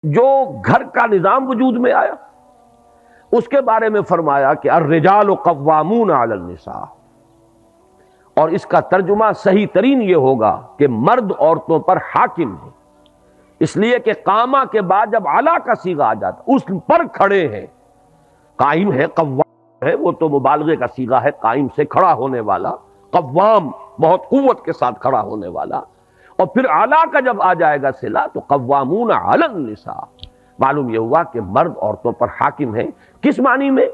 جو گھر کا نظام وجود میں آیا اس کے بارے میں فرمایا کہ الرجال قوامون علی النساء، اور اس کا ترجمہ صحیح ترین یہ ہوگا کہ مرد عورتوں پر حاکم ہے، اس لیے کہ قامہ کے بعد جب علا کا صیغہ آ جاتا اس پر کھڑے ہیں، قائم ہے، قوام ہے، وہ تو مبالغے کا صیغہ ہے، قائم سے کھڑا ہونے والا، قوام بہت قوت کے ساتھ کھڑا ہونے والا، اور پھر اعلیٰ کا جب آ جائے گا صلہ تو قوامون علی النساء، معلوم یہ ہوا کہ مرد عورتوں پر حاکم ہے۔ کس معنی میں؟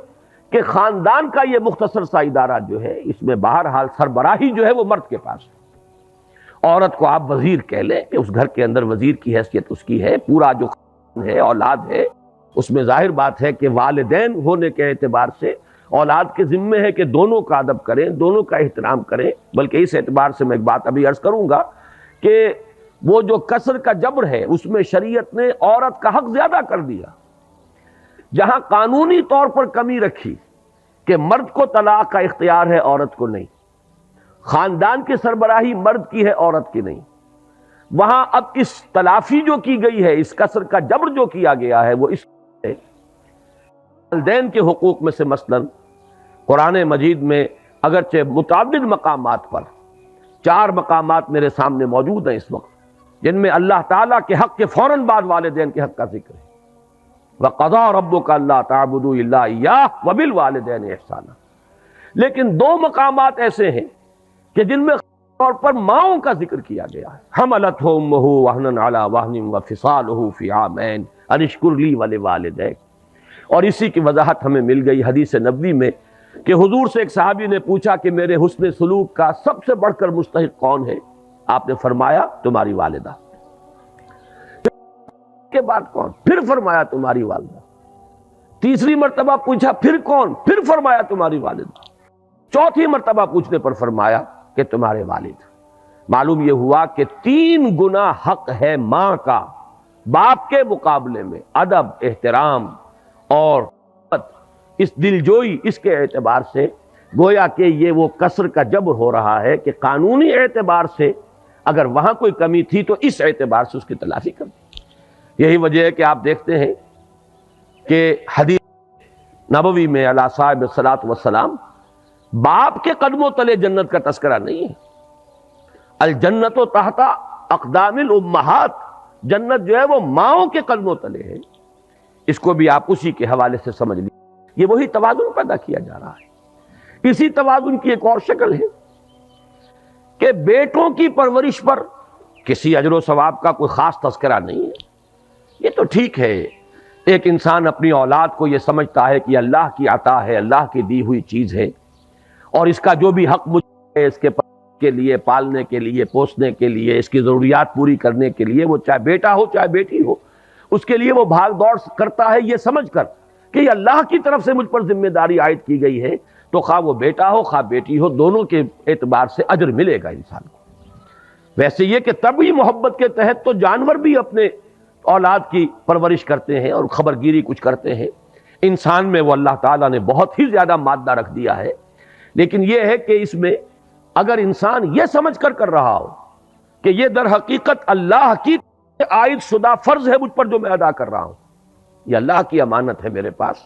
کہ خاندان کا یہ مختصر سا ادارہ جو ہے اس میں بہرحال سربراہی جو ہے وہ مرد کے پاس ہے، عورت کو آپ وزیر کہہ لیں کہ اس گھر کے اندر وزیر کی حیثیت اس کی ہے، پورا جو خاندان ہے، اولاد ہے، اس میں ظاہر بات ہے کہ والدین ہونے کے اعتبار سے اولاد کے ذمے ہے کہ دونوں کا ادب کریں، دونوں کا احترام کریں، بلکہ اس اعتبار سے میں ایک بات ابھی عرض کروں گا کہ وہ جو کسر کا جبر ہے اس میں شریعت نے عورت کا حق زیادہ کر دیا، جہاں قانونی طور پر کمی رکھی کہ مرد کو طلاق کا اختیار ہے عورت کو نہیں، خاندان کی سربراہی مرد کی ہے عورت کی نہیں، وہاں اب اس تلافی جو کی گئی ہے، اس کسر کا جبر جو کیا گیا ہے وہ اس والدین کے حقوق میں سے مثلا قرآن مجید میں اگرچہ متعدد مقامات پر 4 مقامات میرے سامنے موجود ہیں اس وقت جن میں اللہ تعالیٰ کے حق کے فوراً بعد والدین کے حق کا ذکر ہے، وَقَضَىٰ رَبُّكَ أَلَّا تَعْبُدُوا إِلَّا إِيَّاهُ وَبِالْوَالِدَيْنِ إِحْسَانًا، لیکن 2 مقامات ایسے ہیں کہ جن میں خاص طور پر ماؤں کا ذکر کیا گیا ہے، حَمَلَتْهُ أُمُّهُ وَهْنًا عَلَىٰ وَهْنٍ وَفِصَالُهُ فِي عَامَيْنِ أَنِ اشْكُرْ لِي وَلِوَالِدَيْكَ، اور اسی کی وضاحت ہمیں مل گئی حدیث نبوی میں کہ حضور سے ایک صحابی نے پوچھا کہ میرے حسن سلوک کا سب سے بڑھ کر مستحق کون ہے؟ آپ نے فرمایا تمہاری والدہ، کے بعد کون؟ پھر فرمایا تمہاری والدہ، تیسری مرتبہ پوچھا پھر کون؟ پھر فرمایا تمہاری والدہ، چوتھی مرتبہ پوچھنے پر فرمایا کہ تمہارے والد۔ معلوم یہ ہوا کہ 3 گنا حق ہے ماں کا باپ کے مقابلے میں، ادب، احترام اور اس دلجوئی، اس کے اعتبار سے گویا کہ یہ وہ کسر کا جبر ہو رہا ہے کہ قانونی اعتبار سے اگر وہاں کوئی کمی تھی تو اس اعتبار سے اس کی تلافی کر دی۔ یہی وجہ ہے کہ آپ دیکھتے ہیں کہ حدیث نبوی میں علی صاحب الصلاۃ والسلام باپ کے قدموں تلے جنت کا تذکرہ نہیں ہے، الجنت تحت اقدام الامہات، جنت جو ہے وہ ماؤں کے قدموں تلے ہے، اس کو بھی آپ اسی کے حوالے سے سمجھ لیجیے۔ یہ وہی توازن پیدا کیا جا رہا ہے۔ اسی توازن کی ایک اور شکل ہے کہ بیٹوں کی پرورش پر کسی اجر و ثواب کا کوئی خاص تذکرہ نہیں ہے، یہ تو ٹھیک ہے، ایک انسان اپنی اولاد کو یہ سمجھتا ہے کہ اللہ کی عطا ہے، اللہ کی دی ہوئی چیز ہے، اور اس کا جو بھی حق مجھے ہے اس کے لیے پالنے کے لیے، پوسنے کے لیے، اس کی ضروریات پوری کرنے کے لیے، وہ چاہے بیٹا ہو چاہے بیٹی ہو، اس کے لیے وہ بھاگ دوڑ کرتا ہے یہ سمجھ کر کہ یہ اللہ کی طرف سے مجھ پر ذمہ داری عائد کی گئی ہے، تو خواہ وہ بیٹا ہو خواہ بیٹی ہو، دونوں کے اعتبار سے اجر ملے گا انسان کو۔ ویسے یہ کہ طبعی محبت کے تحت تو جانور بھی اپنے اولاد کی پرورش کرتے ہیں اور خبرگیری کچھ کرتے ہیں، انسان میں وہ اللہ تعالیٰ نے بہت ہی زیادہ مادہ رکھ دیا ہے، لیکن یہ ہے کہ اس میں اگر انسان یہ سمجھ کر کر رہا ہو کہ یہ در حقیقت اللہ کی عائد شدہ فرض ہے مجھ پر جو میں ادا کر رہا ہوں، یہ اللہ کی امانت ہے میرے پاس۔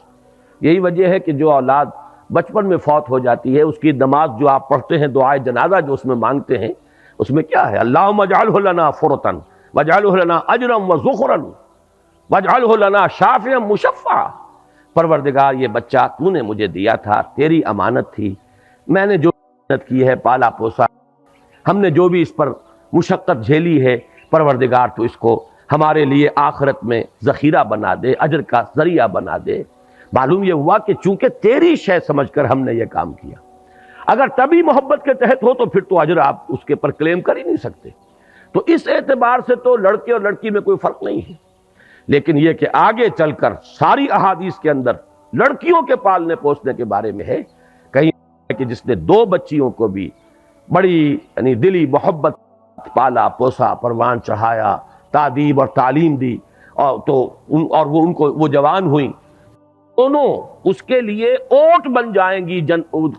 یہی وجہ ہے کہ جو اولاد بچپن میں فوت ہو جاتی ہے اس کی نماز جو آپ پڑھتے ہیں، دعائے جنازہ جو اس میں مانگتے ہیں، اس میں کیا ہے؟ اللہم اجعلہ لنا فرطن واجعلہ لنا اجرا وذخرا واجعلہ لنا شافعا مشفعا، پروردگار یہ بچہ تو نے مجھے دیا تھا، تیری امانت تھی، میں نے جو محنت کی ہے، پالا پوسا، ہم نے جو بھی اس پر مشقت جھیلی ہے، پروردگار تو اس کو ہمارے لیے آخرت میں ذخیرہ بنا دے، اجر کا ذریعہ بنا دے۔ معلوم یہ ہوا کہ چونکہ تیری شے سمجھ کر ہم نے یہ کام کیا، اگر تبھی محبت کے تحت ہو تو پھر تو اجر آپ اس کے پر کلیم کر ہی نہیں سکتے، تو اس اعتبار سے تو لڑکے اور لڑکی میں کوئی فرق نہیں ہے۔ لیکن یہ کہ آگے چل کر ساری احادیث کے اندر لڑکیوں کے پالنے پوسنے کے بارے میں ہے، کہیں کہ جس نے 2 بچیوں کو بھی بڑی یعنی دلی محبت پالا پوسا، پروان چڑھایا، تعدیب اور تعلیم دی، اور وہ ان کو وہ جوان ہوئیں، دونوں اس کے لیے اوٹ بن جائیں گی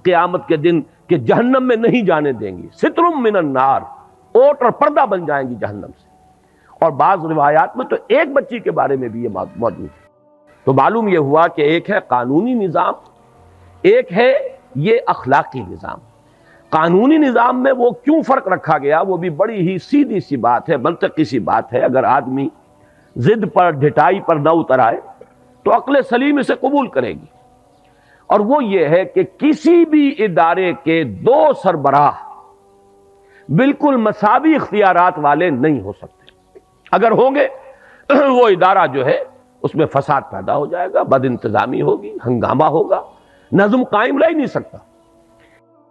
قیامت کے دن کہ جہنم میں نہیں جانے دیں گی، سترم من النار، اوٹ اور پردہ بن جائیں گی جہنم سے، اور بعض روایات میں تو ایک بچی کے بارے میں بھی یہ موجود ہے۔ تو معلوم یہ ہوا کہ ایک ہے قانونی نظام، ایک ہے یہ اخلاقی نظام۔ قانونی نظام میں وہ کیوں فرق رکھا گیا، وہ بھی بڑی ہی سیدھی سی بات ہے، منطقی سی بات ہے۔ اگر آدمی ضد پر ڈھٹائی پر نہ اتر آئے تو عقل سلیم اسے قبول کرے گی، اور وہ یہ ہے کہ کسی بھی ادارے کے دو سربراہ بالکل مساوی اختیارات والے نہیں ہو سکتے۔ اگر ہوں گے وہ ادارہ جو ہے اس میں فساد پیدا ہو جائے گا، بد انتظامی ہوگی، ہنگامہ ہوگا، نظم قائم رہ ہی نہیں سکتا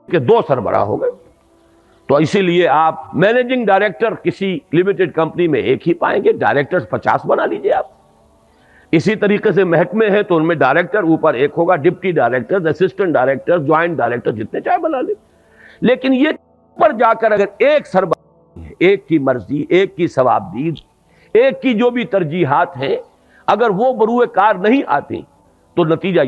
کہ دو سربراہ ہو گئے۔ تو اسی لیے آپ مینیجنگ ڈائریکٹر کسی لمیٹڈ کمپنی میں ایک ہی پائیں گے، ڈائریکٹر 50 بنا لیجئے آپ۔ اسی طریقے سے محکمے ہیں تو ان میں ڈائریکٹر اوپر ایک ہوگا، deputy director, assistant director, joint director, جتنے چاہے بنا لیں۔ لیکن یہ پر جا کر اگر ایک سربراہ ہے، ایک کی مرضی، ایک کی ثوابدید، ایک کی جو بھی ترجیحات ہیں، اگر وہ بروئے کار نہیں آتی تو نتیجہ